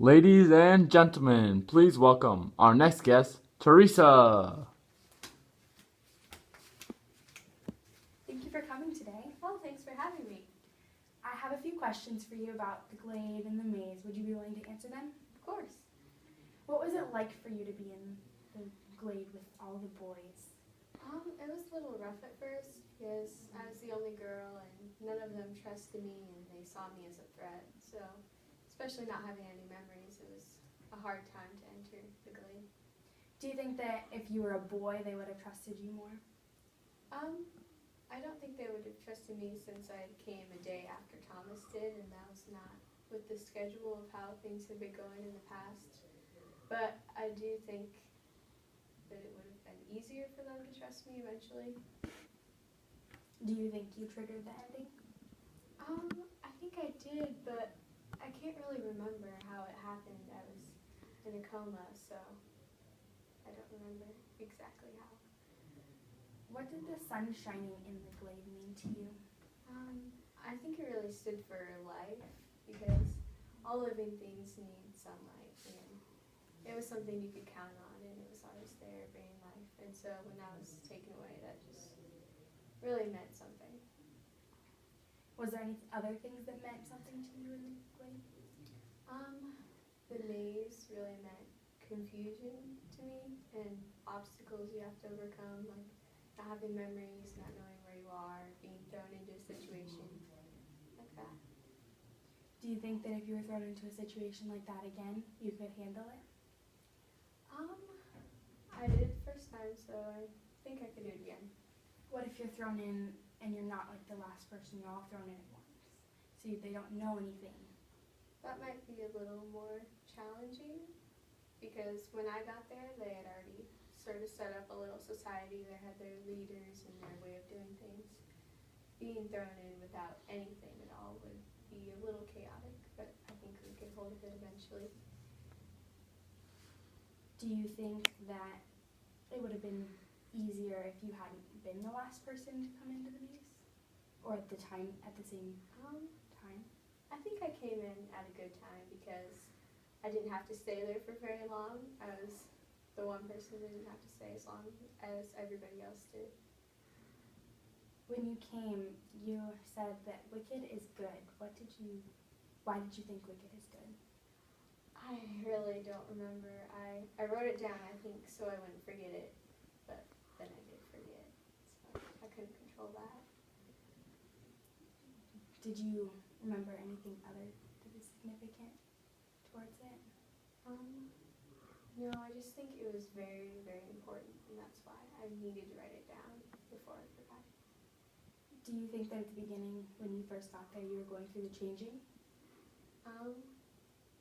Ladies and gentlemen, please welcome our next guest, Teresa. Thank you for coming today. Well, thanks for having me. I have a few questions for you about the Glade and the maze. Would you be willing to answer them? Of course. What was it like for you to be in the Glade with all the boys? It was a little rough at first because I was the only girl and none of them trusted me and they saw me as a threat. So, especially not having any memories, it was a hard time to enter the Glade. Do you think that if you were a boy, they would have trusted you more? I don't think they would have trusted me since I came a day after Thomas did, and that was not with the schedule of how things have been going in the past. But I do think that it would have been easier for them to trust me eventually. Do you think you triggered the ending? I think I did, but I can't really remember how it happened. I was in a coma, so I don't remember exactly how. What did the sun shining in the Glade mean to you? I think it really stood for life because all living things need sunlight, and it was something you could count on, and it was always there, bringing life. And so when that was taken away, that just really meant something. Was there any other things that meant something to you in the Glade? The maze really meant confusion to me and obstacles you have to overcome, like not having memories, not knowing where you are, being thrown into a situation like that. Do you think that if you were thrown into a situation like that again, you could handle it? I did the first time, so I think I could do it again. What if you're thrown in and you're not like the last person, you're all thrown in at once? So they don't know anything. That might be a little more challenging because when I got there, they had already sort of set up a little society. They had their leaders and their way of doing things. Being thrown in without anything at all would be a little chaotic, but I think we could hold it eventually. Do you think that it would have been easier if you hadn't been the last person to come into the maze? Or at the same time? I think I came in at a good time because I didn't have to stay there for very long. I was the one person who didn't have to stay as long as everybody else did. When you came, you said that Wicked is good. Why did you think Wicked is good? I really don't remember. I wrote it down, I think, so I wouldn't forget it, but then I did forget, so I couldn't control that. Did you remember anything other that is significant towards it? No, I just think it was very, very important, and that's why I needed to write it down before I forgot it. Do you think that at the beginning, when you first got there, you were going through the changing?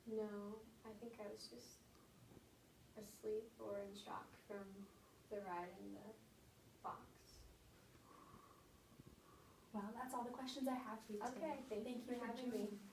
No, I think I was just asleep or in shock from the ride in the box. Well, that's all the questions I have for you today. Okay, thank you for having me. joining.